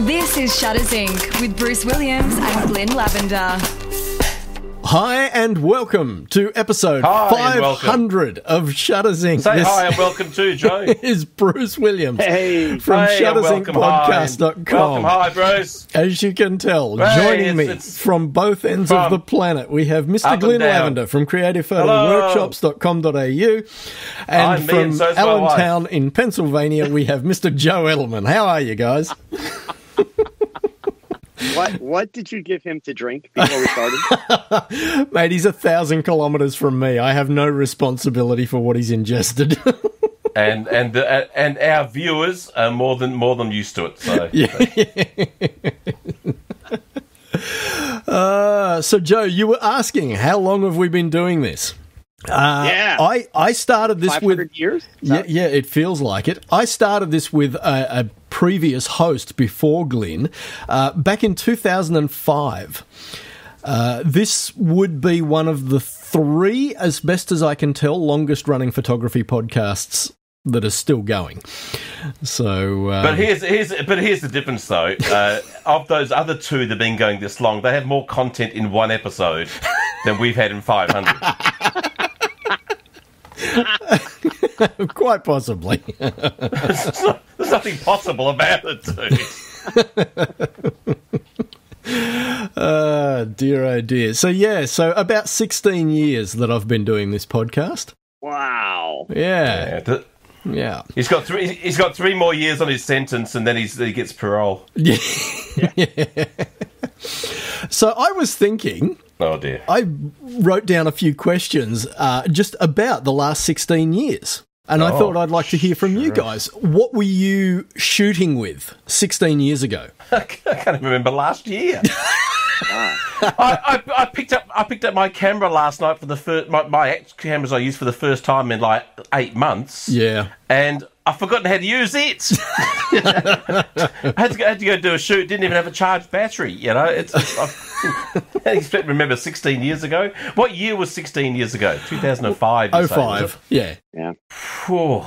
This is Shutters Inc. with Bruce Williams and Glynn Lavender. Hi and welcome to episode 500 of Shutters Inc. Say hi and welcome too, Joe. Is Bruce Williams from Welcome shuttersincpodcast.com. Hi, Bruce. As you can tell, Hey, joining me from both ends of the planet, we have Mr. Glynn Lavender from creativephotoworkshops.com.au, and from Allentown in Pennsylvania, we have Mr. Joe Edelman. How are you guys? What did you give him to drink before we started? Mate, he's 1,000 kilometres from me. I have no responsibility for what he's ingested. and our viewers are more than used to it. So yeah. So Joe, you were asking how long have we been doing this? I started this 500 years? Yeah, it feels like it. I started this with a previous host before Glynn back in 2005. This would be one of the three, as best as I can tell, longest running photography podcasts that are still going. So, but here's the difference though. Of those other two that have been going this long, they have more content in one episode than we've had in 500. Quite possibly. There's nothing possible about it, dude. Dear, oh dear. So about 16 years that I've been doing this podcast. Wow. Yeah. He's got three more years on his sentence, and then he gets parole. Yeah. So I was thinking. Oh dear. I wrote down a few questions just about the last 16 years. And I thought I'd like to hear from you guys. What were you shooting with 16 years ago? I can't even remember last year. I picked up my camera last night for the first my cameras I used for the first time in like 8 months. Yeah. And I've forgotten how to use it. I had to go do a shoot. Didn't even have a charged battery. You know, I expect to remember 16 years ago. What year was 16 years ago? 2005. 05. Yeah. Whew.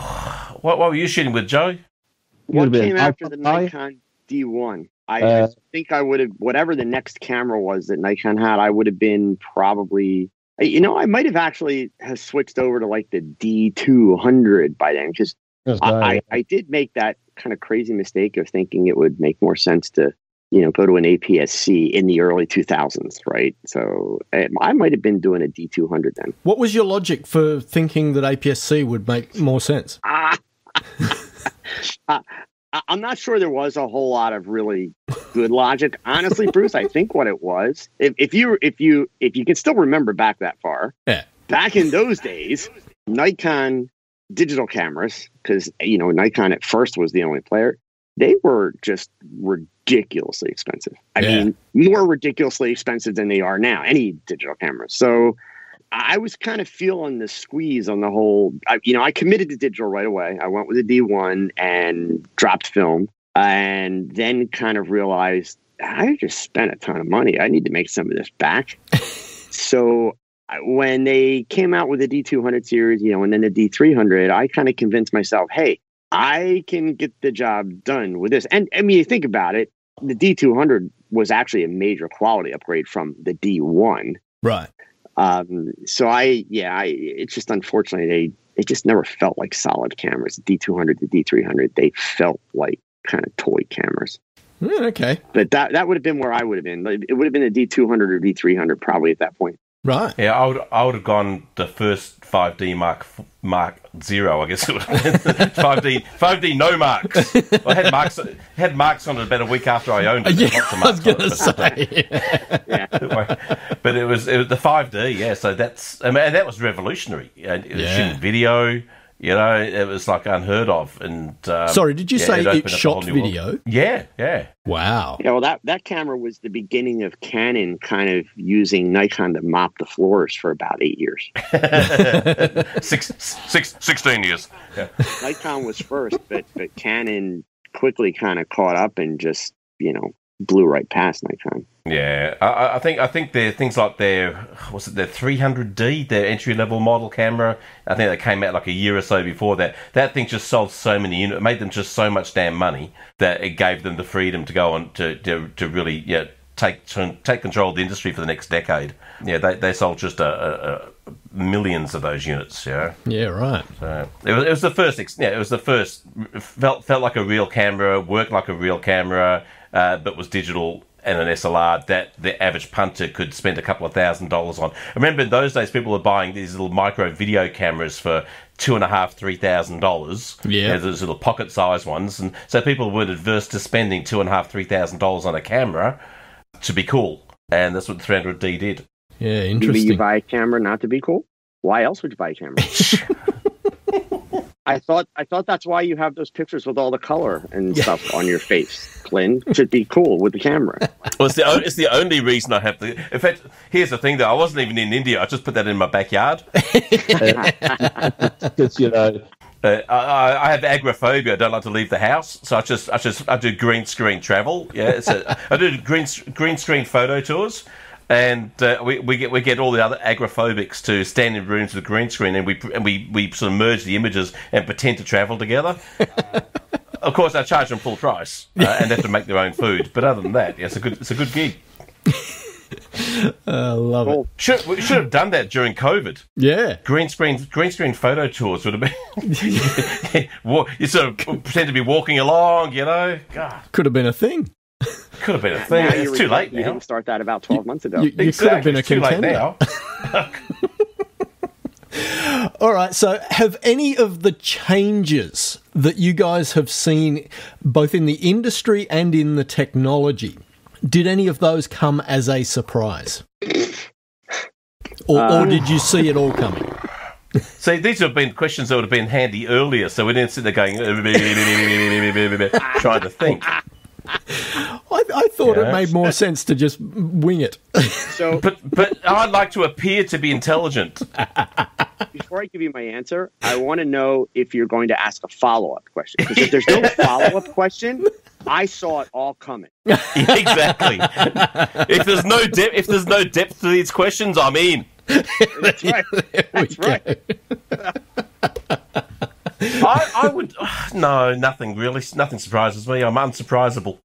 What were you shooting with, Joe? What came after the Nikon D1? I think I would have, whatever the next camera was that Nikon had, I would have been probably, I might have actually have switched over to like the D200 by then, because I did make that kind of crazy mistake of thinking it would make more sense to, go to an APS-C in the early 2000s, right? So I might have been doing a D200 then. What was your logic for thinking that APS-C would make more sense? I'm not sure there was a whole lot of really good logic. Honestly, Bruce, I think what it was, if you can still remember back that far, back in those days, Nikon digital cameras, because Nikon at first was the only player, they were just ridiculously expensive. I mean, more ridiculously expensive than they are now, any digital camera. So I was kind of feeling the squeeze on the whole. I committed to digital right away. I went with a D1 and dropped film, and then kind of realized I just spent a ton of money. I need to make some of this back. So when they came out with the D200 series, and then the D300, I kind of convinced myself, hey, I can get the job done with this. And I mean, you think about it, the D200 was actually a major quality upgrade from the D1. Right. So it's just unfortunately it just never felt like solid cameras. The D200 to D300, they felt like kind of toy cameras. Okay. But that would have been where I would have been. It would have been a D200 or D300 probably at that point. Right. Yeah, I would have gone the first 5D Mark Zero, I guess it was. 5D no marks. I had marks on it about a week after I owned it. Yeah, I was going to say. But it was the 5D, yeah. So that was revolutionary. It was shooting video. It was like unheard of. And sorry, did you say it shot video? World. Yeah. Wow. Yeah, well, that camera was the beginning of Canon kind of using Nikon to mop the floors for about 8 years. 16 years. Yeah. Nikon was first, but Canon quickly kind of caught up and just, blew right past nighttime. Yeah, I think there things like their 300D, their entry level model camera. I think that came out like a year or so before that. That thing just sold so many units, it made them just so much damn money that it gave them the freedom to go on to really take control of the industry for the next decade. Yeah, they sold just millions of those units. Yeah. Yeah, right. So it was the first. Yeah, it was the first. Felt like a real camera, worked like a real camera, but was digital. And an SLR that the average punter could spend a couple of $1,000s on. I remember in those days, people were buying these little micro video cameras for $2,500, $3,000. Yeah, those little pocket-sized ones, and so people weren't adverse to spending $2,500, $3,000 on a camera to be cool, and that's what the 300D did. Yeah, interesting. Maybe you buy a camera not to be cool. Why else would you buy a camera? I thought that's why you have those pictures with all the color and stuff on your face. Glynn should be cool with the camera. Well, it's the only reason I have the. In fact, here's the thing, though. I wasn't even in India. I just put that in my backyard. Because I have agoraphobia. I don't like to leave the house, so I do green screen travel. Yeah, I do green screen photo tours. And we get all the other agoraphobics to stand in rooms with green screen, and we sort of merge the images and pretend to travel together. Of course, I charge them full price, and they have to make their own food. But other than that, it's a good gig. I love it. We should have done that during COVID. Yeah, green screen photo tours would have been. You sort of pretend to be walking along, God. Could have been a thing. Could have been a thing. It's too late now. You didn't start that about 12 months ago. You could have been a contender. All right, so have any of the changes that you guys have seen, both in the industry and in the technology, did any of those come as a surprise? Or did you see it all coming? See, these have been questions that would have been handy earlier, so we didn't sit there going, trying to think. I thought it made more sense to just wing it. So, but I'd like to appear to be intelligent. Before I give you my answer, I want to know if you're going to ask a follow-up question. Because if there's no follow-up question, I saw it all coming. Exactly. If there's no depth to these questions, I'm in. That's right. That's right. I would no, nothing really. Nothing surprises me. I'm unsurprisable.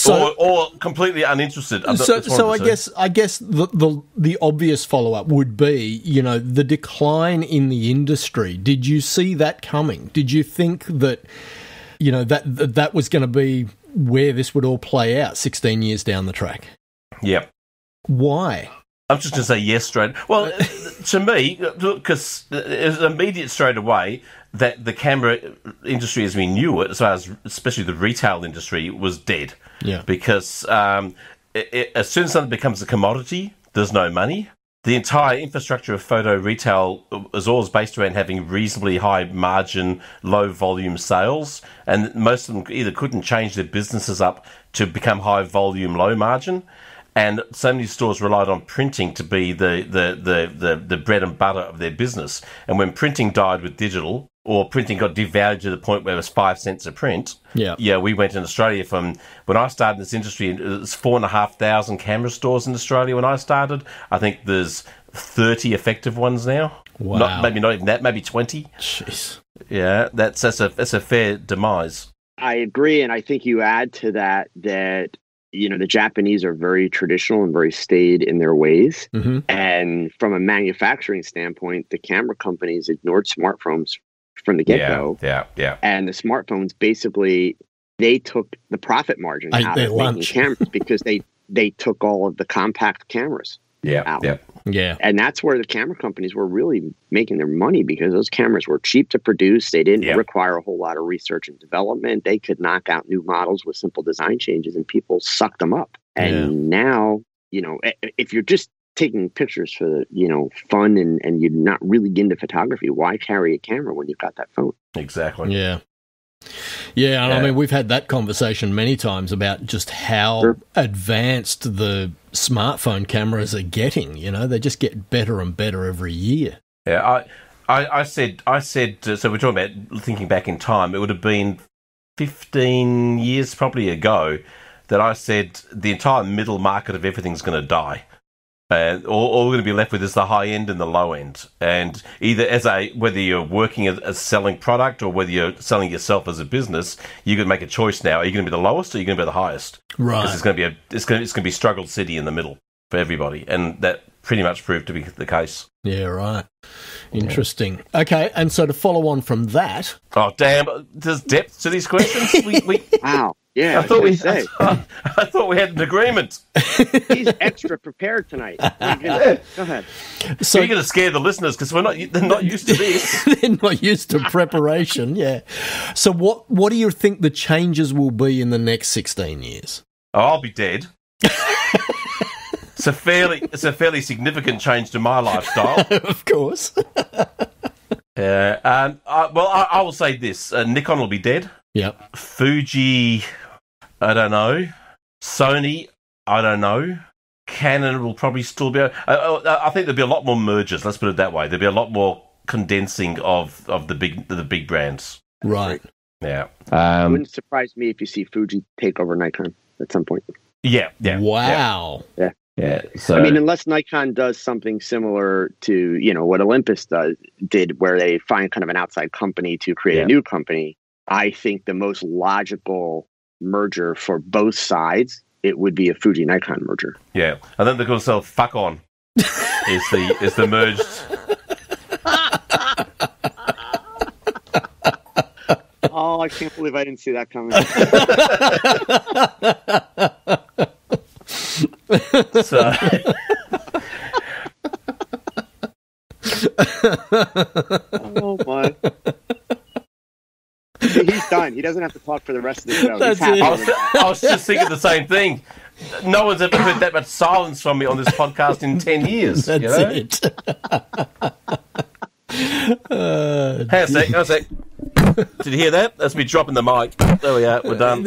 or completely uninterested. So I guess the obvious follow up would be, the decline in the industry. Did you see that coming? Did you think that that was going to be where this would all play out 16 years down the track? Yep. Why? I'm just going to say yes straight. Well, to me, because it was immediate straight away that the camera industry as we knew it, as far as especially the retail industry, was dead. Yeah. Because as soon as something becomes a commodity, there's no money. The entire infrastructure of photo retail is always based around having reasonably high margin, low volume sales, and most of them either couldn't change their businesses up to become high volume, low margin. And so many stores relied on printing to be the bread and butter of their business. And when printing died with digital, or printing got devalued to the point where it was 5 cents a print, we went in Australia from, when I started in this industry, it was 4,500 camera stores in Australia when I started. I think there's 30 effective ones now. Wow. Maybe not even that, maybe 20. Jeez. Yeah, that's a fair demise. I agree, and I think you add to that the Japanese are very traditional and very staid in their ways. Mm-hmm. And from a manufacturing standpoint, the camera companies ignored smartphones from the get-go. Yeah. And the smartphones, basically, they took the profit margin out of making cameras because they took all of the compact cameras out. Yeah. And that's where the camera companies were really making their money, because those cameras were cheap to produce. They didn't require a whole lot of research and development. They could knock out new models with simple design changes, and people sucked them up. And now, if you're just taking pictures for, fun and you're not really into photography, why carry a camera when you've got that phone? Exactly. Yeah. Yeah, and I mean, we've had that conversation many times about just how advanced the smartphone cameras are getting. They just get better and better every year. Yeah, I said. So we're talking about thinking back in time. It would have been 15 years probably ago that I said the entire middle market of everything's going to die. And all we're going to be left with is the high end and the low end. And either whether you're working as selling product or whether you're selling yourself as a business, you're going to make a choice now. Are you going to be the lowest or are you going to be the highest? Right. Because it's going to be struggle city in the middle for everybody. And that pretty much proved to be the case. Yeah, right. Interesting. Okay, and so to follow on from that... Oh, damn. There's depth to these questions? Wow. Yeah, I thought we had an agreement. He's extra prepared tonight. Go ahead. So you're going to scare the listeners because they're not used to this. They're not used to preparation, yeah. So what do you think the changes will be in the next 16 years? Oh, I'll be dead. It's a fairly significant change to my lifestyle. Of course. I will say this. Nikon will be dead. Yep. Fuji, I don't know. Sony, I don't know. Canon will probably still be... I think there'll be a lot more mergers, let's put it that way. There'll be a lot more condensing of the big brands. Right. Yeah. It wouldn't surprise me if you see Fuji take over Nikon at some point. Yeah. Wow. Yeah. Yeah. So, I mean, unless Nikon does something similar to, what Olympus did, where they find kind of an outside company to create a new company, I think the most logical merger for both sides, it would be a Fuji Nikon merger. Yeah. And then they're going to sell Fuck On is the merged. Oh, I can't believe I didn't see that coming. So. Oh my. He's done. He doesn't have to talk for the rest of the show. That's He's happy. I was just thinking the same thing. No one's ever heard that much silence from me on this podcast in 10 years. That's it. Hang on a sec. Did you hear that? That's me dropping the mic. There we are. We're done.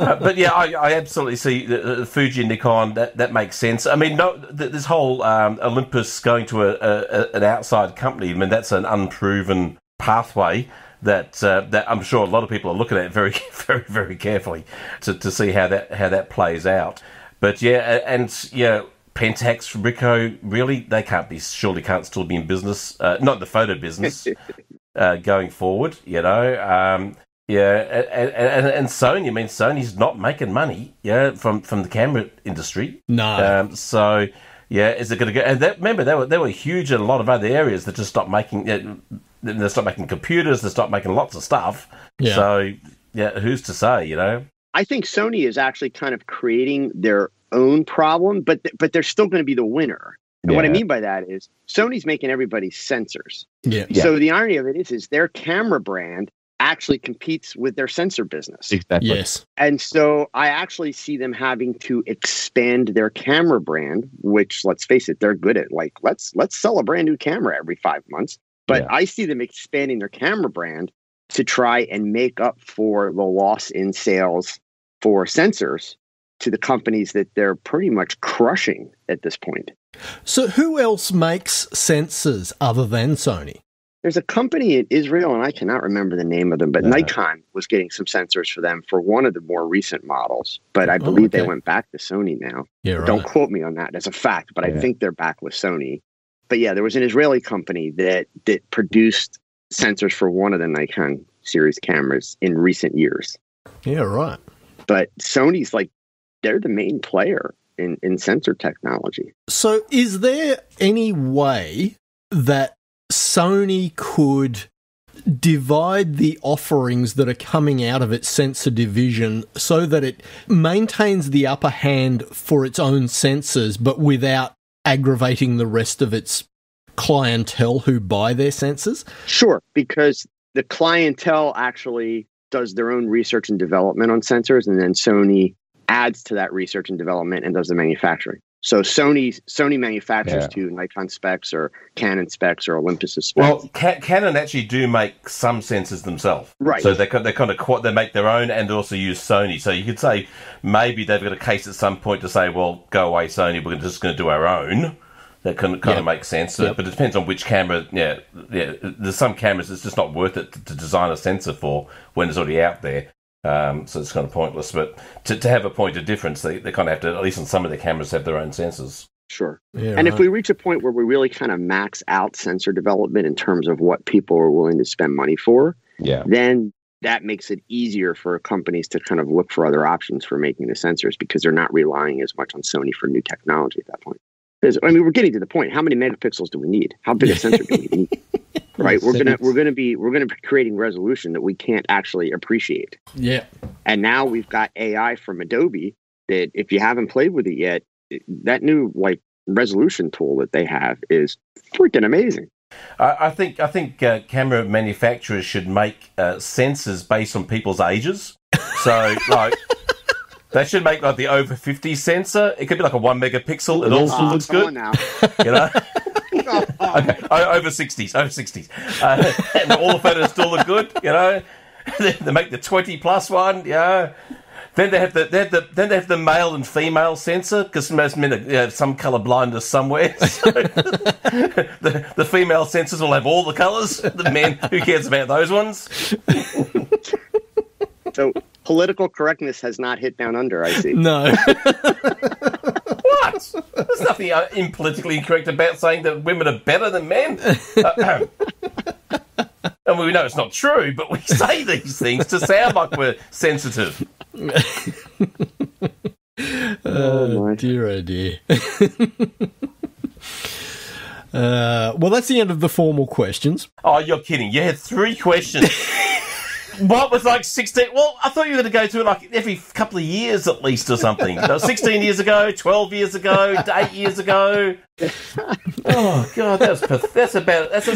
But yeah, I absolutely see Fuji and Nikon. That makes sense. I mean, this whole Olympus going to an outside company. I mean, that's an unproven pathway that I'm sure a lot of people are looking at very, very, very carefully to see how that plays out. But yeah, and yeah. Pentax, Ricoh, really, they surely can't still be in business, not the photo business, going forward, and Sony, I mean, Sony's not making money, from the camera industry. No. So, yeah, is it going to go? And remember, they were huge in a lot of other areas that just stopped making, they stopped making computers, they stopped making lots of stuff. Yeah. So, yeah, who's to say, I think Sony is actually kind of creating their own problem, but they're still going to be the winner. And what I mean by that is Sony's making everybody sensors. Yeah. So the irony of it is their camera brand actually competes with their sensor business. Exactly. Yes. And so I actually see them having to expand their camera brand, which, let's face it, they're good at. Like, let's sell a brand new camera every 5 months. But I see them expanding their camera brand to try and make up for the loss in sales for sensors to the companies that they're pretty much crushing at this point. So who else makes sensors other than Sony? There's a company in Israel, and I cannot remember the name of them, but Nikon was getting some sensors for them for one of the more recent models. But I believe they went back to Sony now. Yeah, right. Don't quote me on that as a fact, but I think they're back with Sony. But yeah, there was an Israeli company that produced sensors for one of the Nikon series cameras in recent years. Yeah, right. But Sony's they're the main player in sensor technology. So is there any way that Sony could divide the offerings that are coming out of its sensor division so that it maintains the upper hand for its own sensors, but without aggravating the rest of its clientele who buy their sensors? Sure, because the clientele actually does their own research and development on sensors, and then Sony adds to that research and development and does the manufacturing. So Sony manufactures to Nikon specs or Canon specs or Olympus specs. Well, Canon actually do make some sensors themselves, right? So they make their own and also use Sony. So you could say maybe they've got a case at some point to say, well, go away, Sony, we're just going to do our own. that kind of makes sense. But it depends on which camera. Yeah. There's some cameras it's just not worth it to design a sensor for when it's already out there. So it's kind of pointless. But to have a point of difference, they kind of have to, at least on some of the cameras, have their own sensors. Sure. Yeah, and if we reach a point where we really kind of max out sensor development in terms of what people are willing to spend money for, then that makes it easier for companies to kind of look for other options for making the sensors because they're not relying as much on Sony for new technology at that point. Because, I mean, we're getting to the point. How many megapixels do we need? How big a sensor do we need? Right? We're gonna be creating resolution that we can't actually appreciate. Yeah. And now we've got AI from Adobe that if you haven't played with it yet, that new resolution tool that they have is freaking amazing. I think camera manufacturers should make sensors based on people's ages. So they should make the over 50 sensor. It could be like a 1 megapixel. It also looks good. Now. You know. Okay. Over 60s. And all the photos still look good. You know. They make the 20 plus one. Yeah. Then they have the male and female sensor because most men have some color blindness somewhere. So the female sensors will have all the colors. The men, who cares about those ones? So political correctness has not hit down under. I see. No. What? There's nothing impolitically incorrect about saying that women are better than men. And we know it's not true, but we say these things to sound like we're sensitive. Oh dear. Well, that's the end of the formal questions. Oh, you're kidding. You had 3 questions. What was 16? Well, I thought you were going to go through it every couple of years at least or something. 16 years ago, 12 years ago, 8 years ago. Oh, God, that's as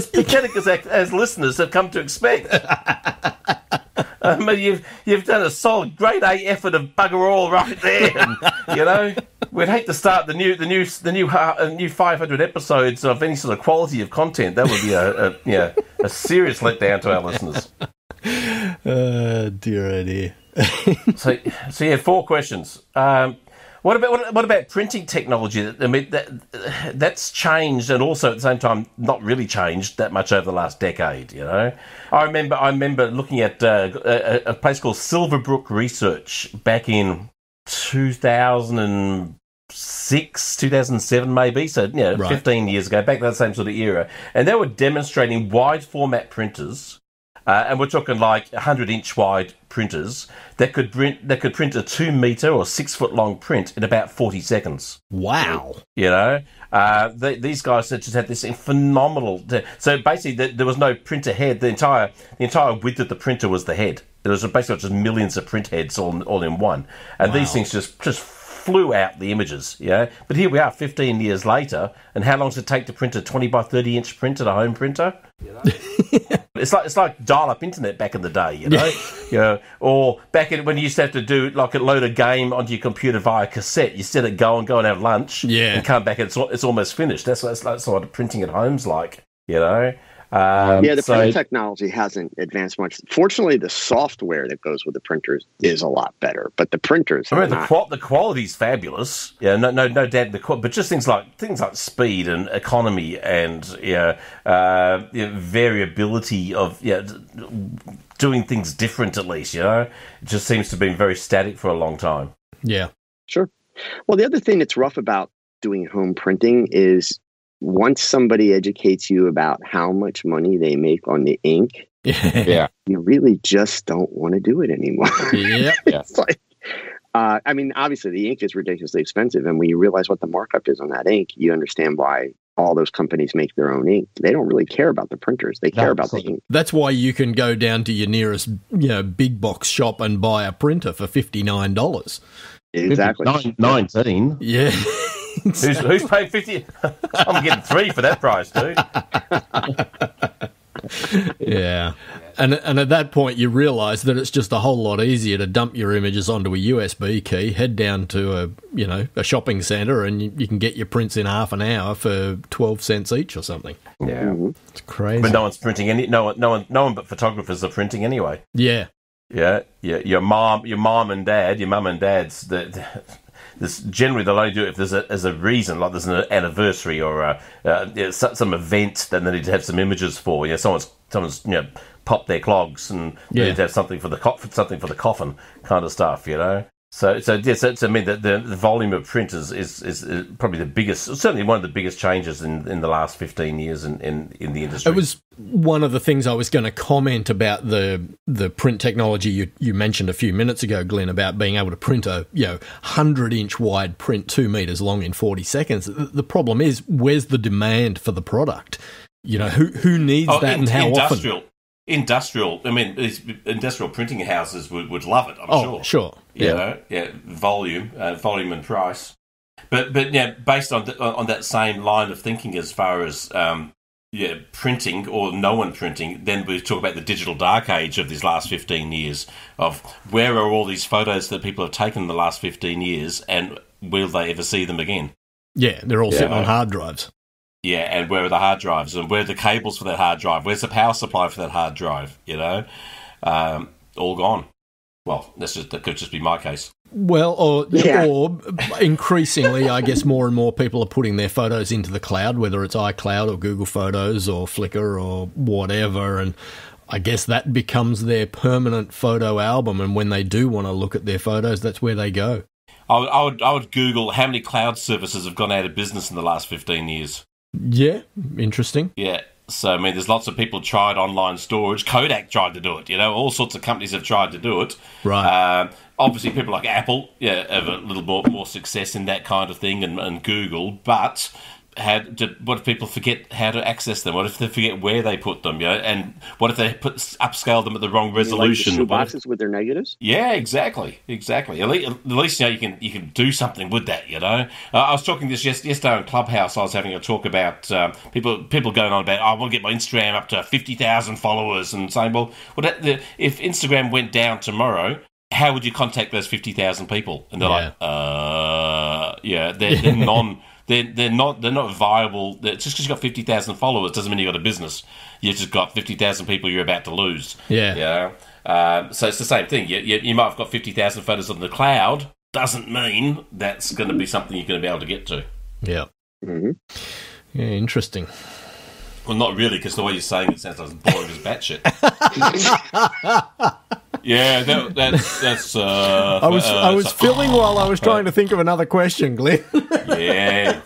pathetic as listeners have come to expect. I mean, you've done a solid grade A effort of bugger all right there. And, you know, we'd hate to start the new 500 episodes of any sort of quality of content. That would be a serious letdown to our listeners. Dear. So you had 4 questions. What about printing technology? I mean, that's changed, and also at the same time not really changed that much over the last decade. You know, I remember looking at a place called Silverbrook Research back in 2006, 2007 maybe. So right. 15 years ago, back in that same sort of era, and they were demonstrating wide format printers. And we're talking 100-inch wide printers that could print a 2-meter or 6-foot long print in about 40 seconds. Wow! You know, these guys just had this phenomenal. So basically, there was no printer head. The entire width of the printer was the head. There was basically just millions of print heads all in one, and these things just flew out the images. Yeah, but here we are, 15 years later, and how long does it take to print a 20 by 30-inch print at a home printer? You know? It's like dial-up internet back in the day, you know, or back when you used to have to do load a game onto your computer via cassette. You instead of go and have lunch, and come back and it's almost finished. That's what printing at home's like, you know. The print technology hasn't advanced much. Fortunately, the software that goes with the printers is a lot better, but the printers. The quality's fabulous. Yeah, no doubt. But just things like speed and economy and variability of doing things different. At least it just seems to have been very static for a long time. Yeah, sure. Well, the other thing that's rough about doing home printing is, once somebody educates you about how much money they make on the ink, you really just don't want to do it anymore. It's obviously the ink is ridiculously expensive, and when you realize what the markup is on that ink, you understand why all those companies make their own ink. They don't really care about the printers; they care about the ink. That's why you can go down to your nearest, big box shop and buy a printer for $59. Exactly, 19. Yeah. Who's paying 50? I'm getting 3 for that price, dude. Yeah. And at that point, you realise that it's just a whole lot easier to dump your images onto a USB key, head down to a shopping centre, and you can get your prints in half an hour for 12 cents each or something. Yeah, it's crazy. But no one's printing no one but photographers are printing anyway. Yeah. Yeah. Your mum and dad, your mum and dad's this generally they'll only do it if there's a reason, like there's an anniversary or some event that they need to have some images for. Someone's popped their clogs and they need to have something for the coffin kind of stuff. So I mean that the volume of print is probably the biggest, certainly one of the biggest changes in the last 15 years in the industry. It was one of the things I was going to comment about the print technology you mentioned a few minutes ago, Glynn, about being able to print a 100-inch wide print 2 meters long in 40 seconds. The problem is, where's the demand for the product? Who needs that and how often? Industrial, I mean, industrial printing houses would love it, I'm sure. Oh, sure. Volume and price. But based on that same line of thinking as far as printing or no one printing, then we talk about the digital dark age of these last 15 years, of where are all these photos that people have taken in the last 15 years, and will they ever see them again? Yeah, they're all sitting on hard drives. Yeah, and where are the hard drives? And where are the cables for that hard drive? Where's the power supply for that hard drive? All gone. Well, that could just be my case. Well, or increasingly, I guess more and more people are putting their photos into the cloud, whether it's iCloud or Google Photos or Flickr or whatever, and I guess that becomes their permanent photo album, and when they do want to look at their photos, that's where they go. I would Google how many cloud services have gone out of business in the last 15 years. Yeah, interesting. Yeah, so I mean, there's lots of people tried online storage. Kodak tried to do it. All sorts of companies have tried to do it. Right. Obviously, people like Apple, have a little more success in that kind of thing, and Google. But what if people forget how to access them? What if they forget where they put them? And what if they upscale them at the wrong resolution? Like the boxes with their negatives. Yeah, exactly. At least you can do something with that. I was talking this yesterday on Clubhouse. I was having a talk about people going on about, I want to get my Instagram up to 50,000 followers, and saying, well, if Instagram went down tomorrow, how would you contact those 50,000 people? And they're like, they're non. They're not viable. Just because you've got 50,000 followers doesn't mean you've got a business. You've just got 50,000 people you're about to lose. Yeah. So it's the same thing. You might have got 50,000 photos on the cloud. Doesn't mean that's going to be something you're going to be able to get to. Yeah. Mm-hmm. Yeah, interesting. Well, not really, because the way you're saying it sounds as boring as batshit. Yeah, that's. I was filling while I was trying to think of another question, Glynn. Yeah.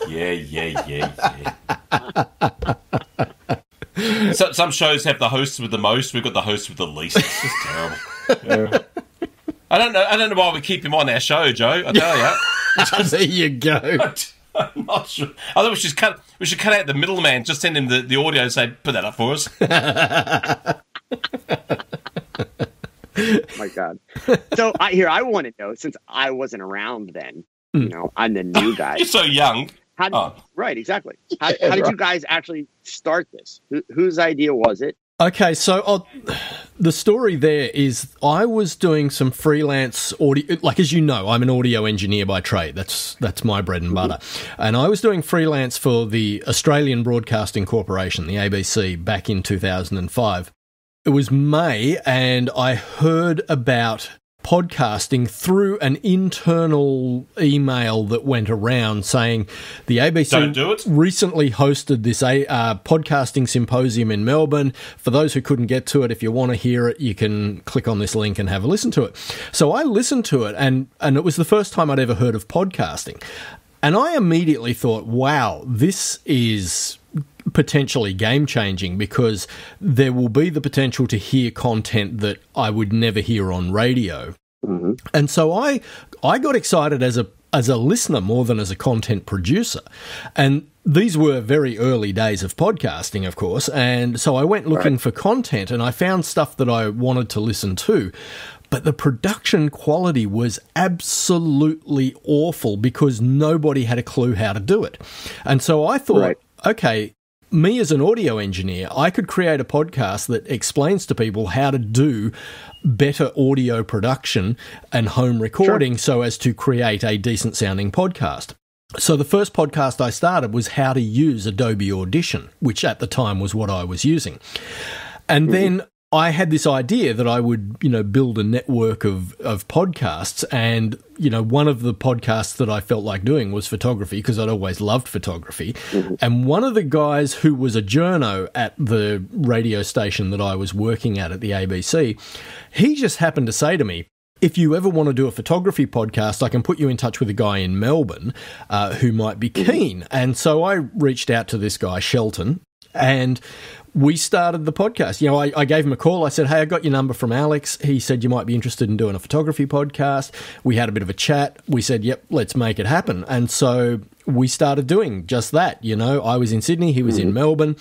So, some shows have the hosts with the most. We've got the hosts with the least. It's just terrible. Yeah. I don't know why we keep him on our show, Joe. I tell you. There you go. I'm not sure. I think we should cut out the middleman. Just send him the audio and say, put that up for us. My God. So I want to know, since I wasn't around then, I'm the new guy. You're so young. Right, exactly. How did you guys actually start this? Whose idea was it? Okay, so the story there is I was doing some freelance audio, like, as you know, I'm an audio engineer by trade. That's my bread and butter. And I was doing freelance for the Australian Broadcasting Corporation, the ABC, back in 2005. It was May, and I heard about podcasting through an internal email that went around saying the ABC recently hosted this podcasting symposium in Melbourne. For those who couldn't get to it, if you want to hear it, you can click on this link and have a listen to it. So I listened to it, and it was the first time I'd ever heard of podcasting. And I immediately thought, wow, this is potentially game-changing, because there will be the potential to hear content that I would never hear on radio. Mm-hmm. And so I got excited as a listener more than as a content producer. And these were very early days of podcasting, of course, and so I went looking for content, and I found stuff that I wanted to listen to. But the production quality was absolutely awful because nobody had a clue how to do it. And so I thought, okay, me as an audio engineer, I could create a podcast that explains to people how to do better audio production and home recording so as to create a decent sounding podcast. So the first podcast I started was how to use Adobe Audition, which at the time was what I was using. And then I had this idea that I would, build a network of podcasts, and, one of the podcasts that I felt like doing was photography, because I'd always loved photography. Mm-hmm. And one of the guys who was a journo at the radio station that I was working at the ABC, he just happened to say to me, if you ever want to do a photography podcast, I can put you in touch with a guy in Melbourne who might be keen. And so I reached out to this guy, Shelton, and we started the podcast. I gave him a call. I said, hey, I got your number from Alex. He said you might be interested in doing a photography podcast. We had a bit of a chat. We said, yep, let's make it happen. And so we started doing just that. I was in Sydney. He was in Melbourne.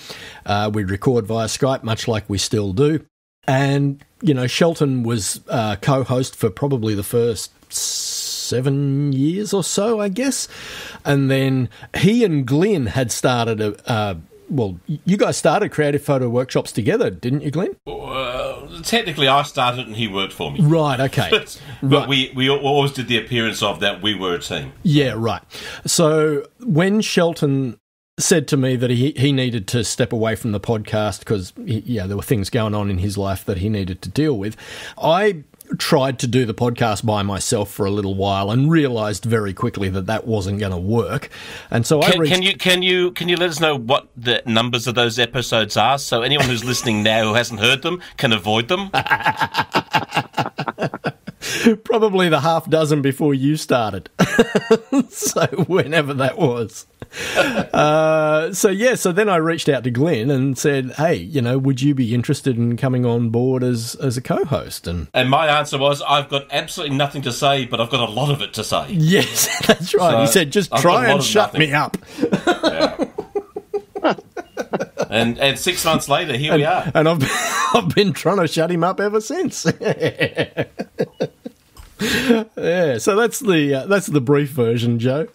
We'd record via Skype, much like we still do. And, Shelton was co-host for probably the first 7 years or so, I guess. And then he and Glynn had started you guys started Creative Photo Workshops together, didn't you, Glynn? Technically, I started and he worked for me. Right, okay. but we always did the appearance of that we were a team. Yeah, right. So when Shelton said to me that he needed to step away from the podcast because, there were things going on in his life that he needed to deal with, I tried to do the podcast by myself for a little while and realised very quickly that wasn't going to work. And so can you let us know what the numbers of those episodes are, so anyone who's listening now who hasn't heard them can avoid them? Probably the half dozen before you started. So whenever that was. So then I reached out to Glynn and said, hey, would you be interested in coming on board as a co-host? And my answer was, I've got absolutely nothing to say, but I've got a lot of it to say. Yes, that's right. So he said, just try and shut me up. Yeah. And 6 months later, here we are. And I've been trying to shut him up ever since. Yeah, so that's the brief version, Joe.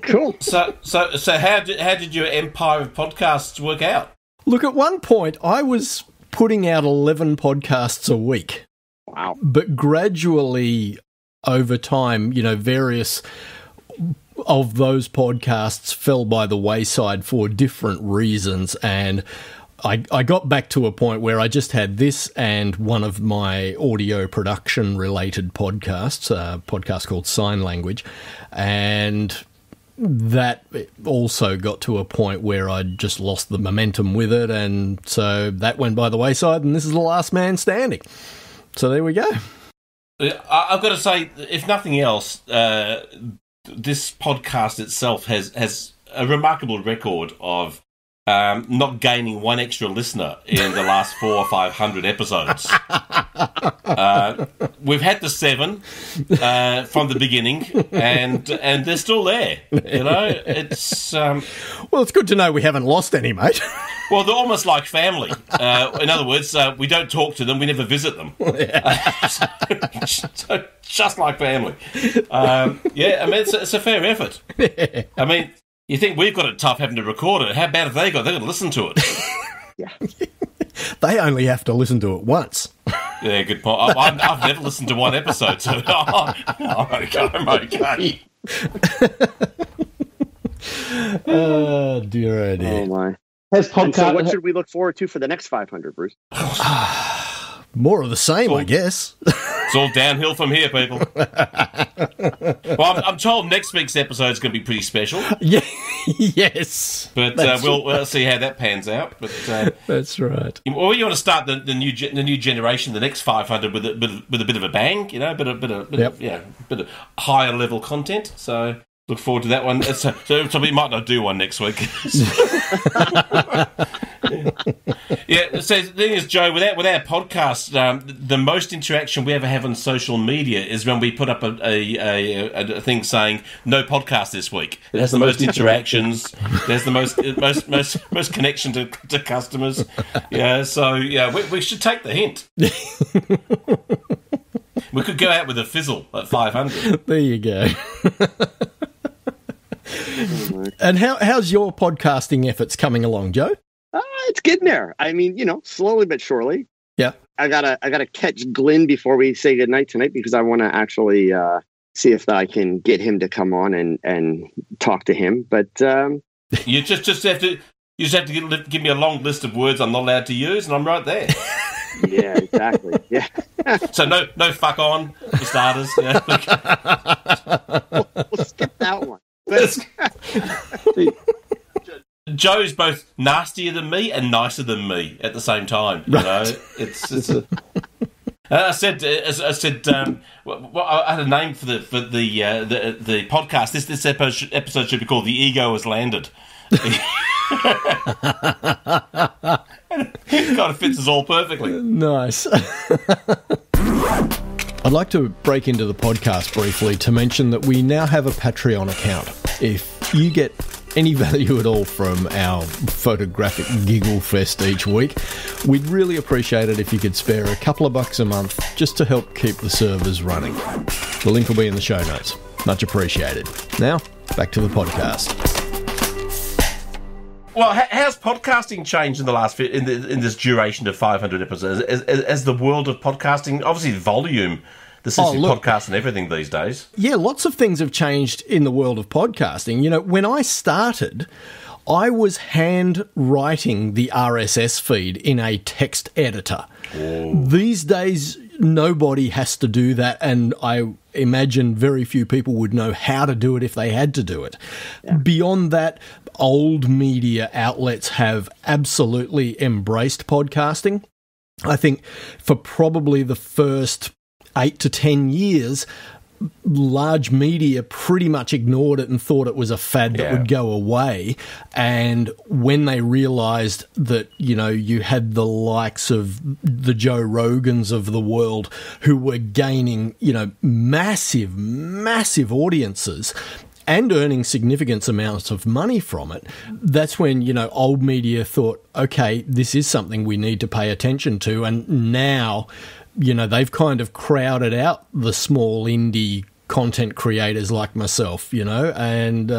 Cool. So how did your empire of podcasts work out? Look, at one point I was putting out 11 podcasts a week. Wow. But gradually over time, various of those podcasts fell by the wayside for different reasons, and I got back to a point where I just had this and one of my audio production related podcasts, a podcast called Sign Language, and that also got to a point where I just lost the momentum with it, and so that went by the wayside, and this is the last man standing. So there we go. I've got to say, if nothing else, this podcast itself has a remarkable record of not gaining one extra listener in the last 400 or 500 episodes. We've had the 7 from the beginning, and they're still there. It's well, it's good to know we haven't lost any, mate. Well, they're almost like family. In other words, we don't talk to them; we never visit them. So just like family. It's a fair effort. I mean, you think we've got it tough having to record it? How bad have they got? They're going to listen to it. Yeah. They only have to listen to it once. Yeah, good point. I've never listened to one episode, so I'm okay. Oh, dear, oh, dear. Oh, my. So what should we look forward to for the next 500, Bruce? More of the same, I guess. It's all downhill from here, people. Well, I'm told next week's episode is going to be pretty special. Yeah, yes. But we'll see how that pans out. But that's right. Or you want to start the new generation, the next 500, with a bit of a bang, a bit of higher level content. So look forward to that one. So we might not do one next week. Yeah. So the thing is, Joe, with our podcast, the most interaction we ever have on social media is when we put up a thing saying no podcast this week. It has the most interactions. There's the most connection to customers. Yeah. So we should take the hint. We could go out with a fizzle at 500. There you go. And how's your podcasting efforts coming along, Joe? It's getting there. I mean, slowly but surely. Yeah. I gotta catch Glynn before we say goodnight tonight, because I want to actually see if I can get him to come on and talk to him. But you just have to give me a long list of words I'm not allowed to use, and I'm right there. Yeah, exactly. Yeah. So no fuck on for starters. Yeah. We'll skip that one. Joe's both nastier than me and nicer than me at the same time. You know, it's I said, well, I had a name for the podcast. This episode should be called "The Ego Has Landed." It kind of fits us all perfectly. Nice. I'd like to break into the podcast briefly to mention that we now have a Patreon account. If you get any value at all from our photographic giggle fest each week, we'd really appreciate it if you could spare a couple of bucks a month just to help keep the servers running. The link will be in the show notes. Much appreciated. Now, back to the podcast. Well, how's podcasting changed in the last in this duration of 500 episodes? As the world of podcasting, obviously volume, the system of podcasts and everything these days. Yeah, lots of things have changed in the world of podcasting. You know, when I started, I was hand writing the RSS feed in a text editor. Whoa. These days, nobody has to do that, and I imagine very few people would know how to do it if they had to do it. Yeah. Beyond that, old media outlets have absolutely embraced podcasting. I think for probably the first 8 to 10 years, large media pretty much ignored it and thought it was a fad that would go away. And when they realised that, you know, you had the likes of the Joe Rogans of the world who were gaining, you know, massive, massive audiences and earning significant amounts of money from it, that's when, you know, old media thought, okay, this is something we need to pay attention to. And now, you know, they've kind of crowded out the small indie content creators like myself, you know, and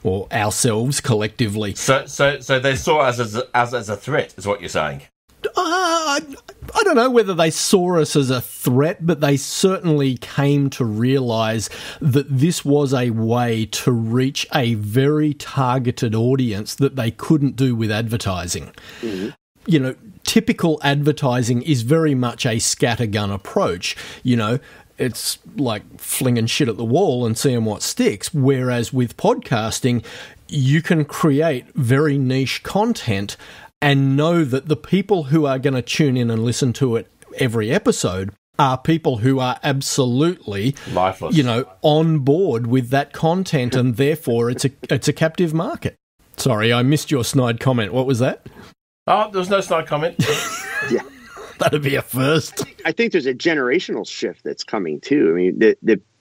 or ourselves collectively. So they saw us as a threat, is what you're saying? I don't know whether they saw us as a threat, but they certainly came to realise that this was a way to reach a very targeted audience that they couldn't do with advertising. Mm-hmm. You know, typical advertising is very much a scattergun approach. You know, it's like flinging shit at the wall and seeing what sticks. Whereas with podcasting, you can create very niche content and know that the people who are going to tune in and listen to it every episode are people who are absolutely lifeless, you know, on board with that content, and therefore it's a captive market. Sorry, I missed your snide comment. What was that? Oh, there was no snide comment. Yeah. That'd be a first. I think there's a generational shift that's coming too. I mean,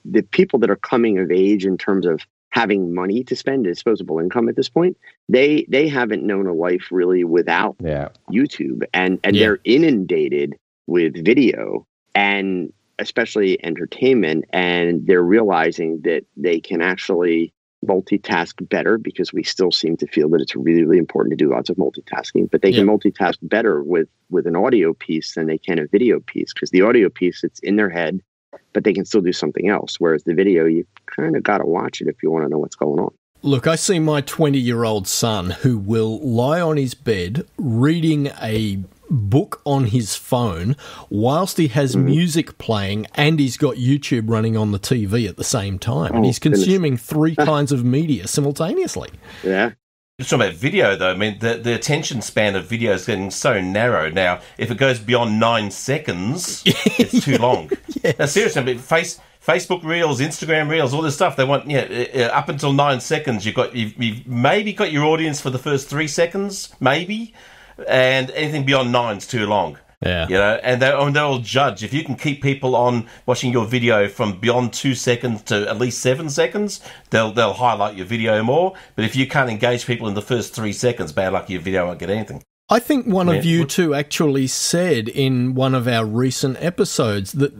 the people that are coming of age in terms of having money to spend, disposable income at this point, they haven't known a life really without YouTube, and they're inundated with video and especially entertainment, and they're realizing that they can actually multitask better, because we still seem to feel that it's really, really important to do lots of multitasking, but they can multitask better with an audio piece than they can a video piece, because the audio piece, it's in their head, but they can still do something else. Whereas the video, you kind of got to watch it if you want to know what's going on. Look, I see my 20-year-old son who will lie on his bed reading a book on his phone whilst he has music playing, and he's got YouTube running on the TV at the same time. And he's consuming 3 kinds of media simultaneously. Yeah. Just talking about video, though, I mean, the attention span of video is getting so narrow now. If it goes beyond 9 seconds, it's too long. Now, seriously, I mean, Facebook Reels, Instagram Reels, all this stuff, they want, up until 9 seconds, you've maybe got your audience for the first 3 seconds, maybe, and anything beyond 9's too long. Yeah. You know, and they'll judge. If you can keep people on watching your video from beyond 2 seconds to at least 7 seconds, they'll highlight your video more. But if you can't engage people in the first 3 seconds, bad luck, your video won't get anything. I think one of you two actually said in one of our recent episodes that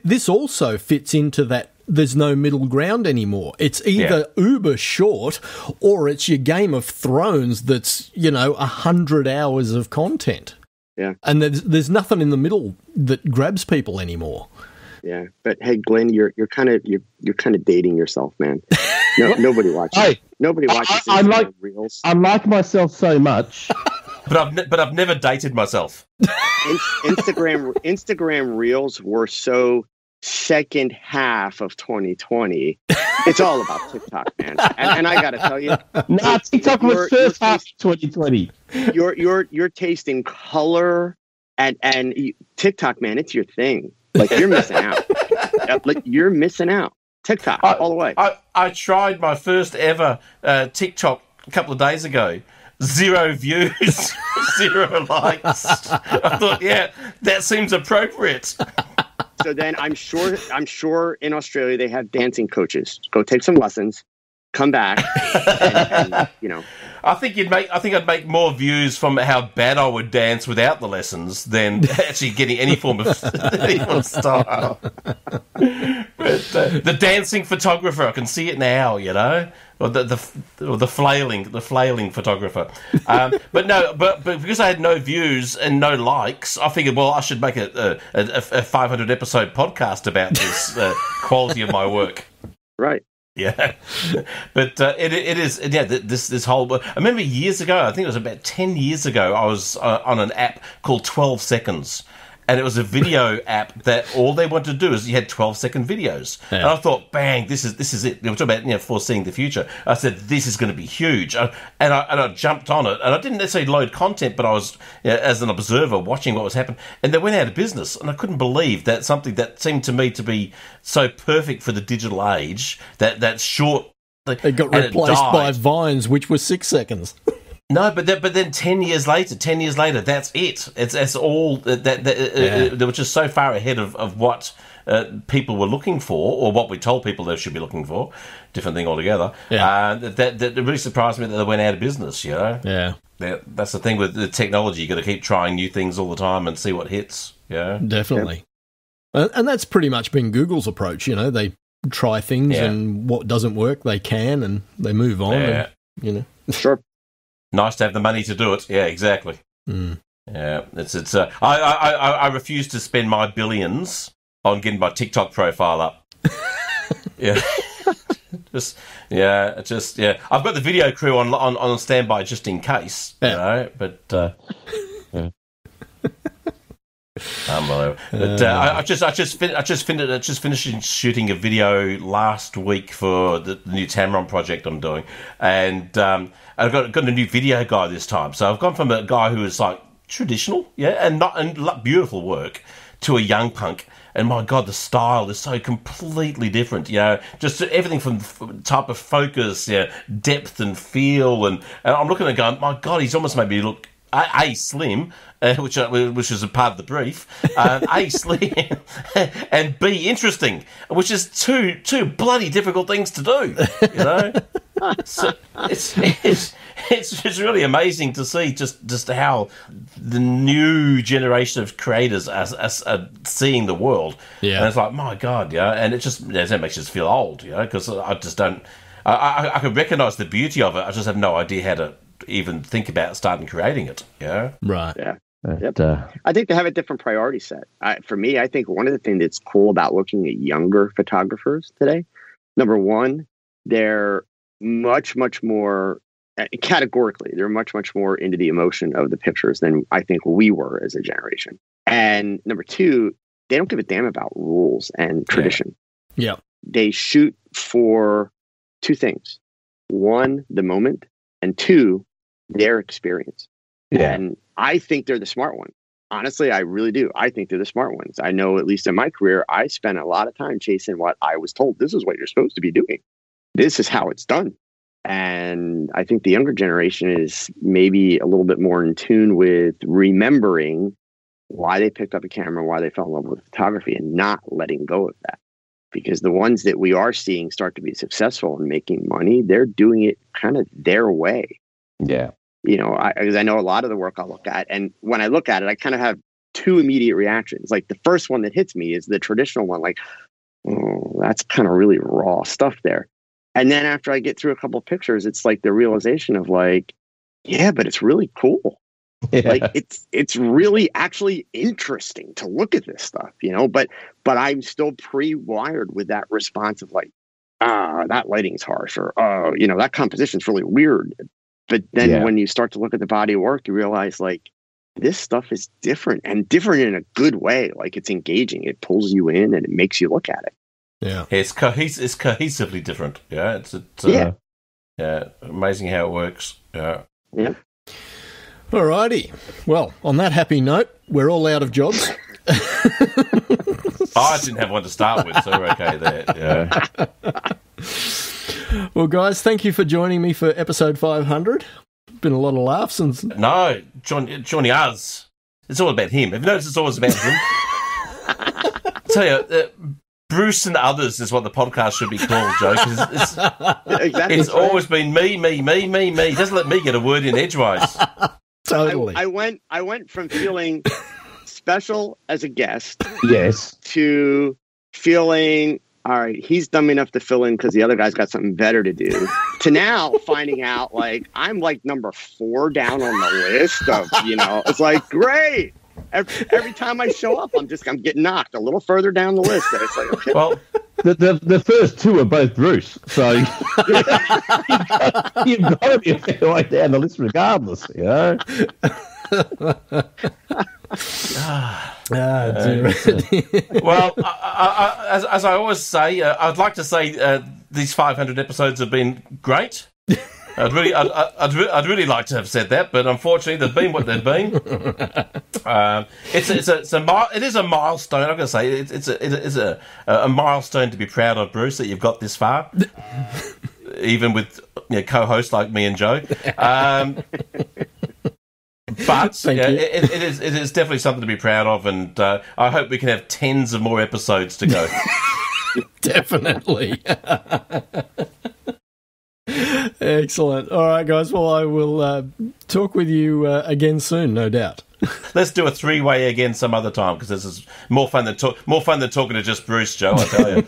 this also fits into that there's no middle ground anymore. It's either uber short or it's your Game of Thrones that's, 100 hours of content. Yeah. And there's nothing in the middle that grabs people anymore. Yeah. But hey, Glynn, you're kind of dating yourself, man. No, nobody watches. Hey, nobody watches I like Reels. I like myself so much but I've never dated myself. Instagram Reels were so second half of 2020. It's all about TikTok, man. And I got to tell you, no, TikTok was first half of 2020. You're tasting color and TikTok, man. It's your thing. Like you're missing out. Like you're missing out. TikTok all the way. I tried my first ever TikTok a couple of days ago. 0 views, 0 likes. I thought, yeah, that seems appropriate. So then I'm sure in Australia they have dancing coaches. Go take some lessons, come back, and I think I'd make more views from how bad I would dance without the lessons than actually getting any form of style. But the dancing photographer, I can see it now, or the flailing photographer. But because I had no views and no likes, I figured, well, I should make a 500 episode podcast about this quality of my work. Right. Yeah, but it is, yeah, this whole... I remember years ago, I think it was about 10 years ago, I was on an app called 12 Seconds, and it was a video app that all they wanted to do is you had 12-second videos. Yeah. And I thought, bang, this is it. They were talking about foreseeing the future. I said, this is going to be huge. And I jumped on it, and I didn't necessarily load content, but I was, as an observer, watching what was happening. And they went out of business, and I couldn't believe that something that seemed to me to be so perfect for the digital age, that short... It got replaced by Vines, which was 6 seconds. No, but then 10 years later, that's it. It's all they were just so far ahead of what people were looking for, or what we told people they should be looking for. Different thing altogether. Yeah. That really surprised me that they went out of business. Yeah. That's the thing with the technology. You got to keep trying new things all the time and see what hits. Yeah, definitely. Yeah. And that's pretty much been Google's approach. They try things, and what doesn't work, they can, and they move on. Yeah. And, Sure. Nice to have the money to do it. Yeah, exactly. Mm. Yeah, it's. I refuse to spend my billions on getting my TikTok profile up. Yeah, I've got the video crew on standby just in case. Yeah. But. Unbelievable. But I just finished shooting a video last week for the new Tamron project I'm doing, and I've got a new video guy this time. So I've gone from a guy who is like traditional, and beautiful work, to a young punk. And my God, the style is so completely different. Just everything from type of focus, depth and feel, and I'm looking at it going, my God, he's almost made me look A, slim, which is a part of the brief, A, slim, and B, interesting, which is two bloody difficult things to do, So it's really amazing to see just how the new generation of creators are seeing the world. Yeah. And it's like, my God, and that makes us feel old, because I just don't... I can recognise the beauty of it, I just have no idea how to even think about starting creating it. Right. Yeah. Yep. I think they have a different priority set. For me, I think one of the things that's cool about looking at younger photographers today, number one, they're much more categorically, they're much more into the emotion of the pictures than I think we were as a generation. And number two, they don't give a damn about rules and tradition. Yeah. They shoot for two things: one, the moment, and two, their experience. Yeah. And I think they're the smart ones. Honestly, I really do. I think they're the smart ones. I know, at least in my career, I spent a lot of time chasing what I was told. This is what you're supposed to be doing. This is how it's done. And I think the younger generation is maybe a little bit more in tune with remembering why they picked up a camera, why they fell in love with photography, and not letting go of that. Because the ones that we are seeing start to be successful and making money, they're doing it kind of their way. Yeah. Because I know a lot of the work I'll look at, and when I look at it, I kind of have two immediate reactions. Like the first one that hits me is the traditional one, like, oh, that's kind of really raw stuff there. And then after I get through a couple of pictures, it's like the realization of like, yeah, but it's really cool. Yeah. Like it's really actually interesting to look at this stuff, but I'm still pre-wired with that response of like, that lighting's harsh, or, that composition's really weird. But then when you start to look at the body of work, you realize like this stuff is different, and different in a good way. Like it's engaging. It pulls you in and it makes you look at it. Yeah. It's cohesively different. Yeah. It's amazing how it works. Yeah. Yeah. Alrighty. Well, on that happy note, we're all out of jobs. I didn't have one to start with, so we're okay there. Yeah. Well, guys, thank you for joining me for episode 500. Been a lot of laughs and No, Johnny Oz. It's all about him. Have you noticed it's always about him? I tell you, Bruce and others is what the podcast should be called, Joe. Cause it's always been me. He doesn't let me get a word in edgewise. Totally. I went from feeling special as a guest, Yes, to feeling, all right, he's dumb enough to fill in because the other guy's got something better to do, to now finding out like I'm like number 4 down on the list of, it's like great. Every time I show up, I'm getting knocked a little further down the list. And it's like, okay. Well, the first 2 are both Bruce, so you've got to be a fair way down the list regardless, Well, as I always say, I'd like to say these 500 episodes have been great. I'd really like to have said that, but unfortunately, they've been what they've been. It is a milestone. I'm going to say it's a milestone to be proud of, Bruce, that you've got this far, even with co-hosts like me and Joe. But it is definitely something to be proud of, and I hope we can have tens of more episodes to go. Definitely. Excellent. All right, guys. Well, I will talk with you again soon, no doubt. Let's do a 3-way again some other time, because this is more fun than talking to just Bruce, Joe. I tell you.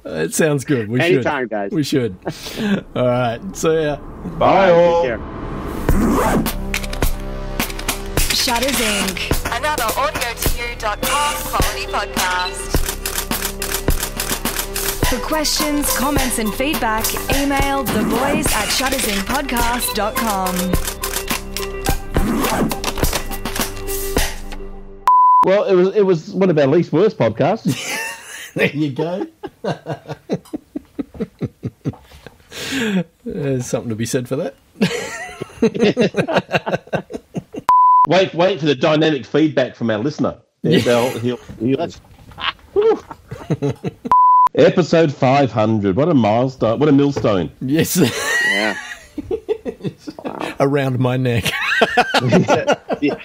It sounds good. Anytime, guys. We should. All right. See ya. Bye all. Take care. Shutters Inc. Another AudioToYou.com quality podcast. For questions, comments, and feedback, email theboys@shuttersincpodcast.com. Well, it was one of our least worst podcasts. There you go. There's something to be said for that. Wait for the dynamic feedback from our listener. Yeah, he'll Episode 500. What a milestone. What a millstone. Yes. Yeah. Around my neck. Yeah.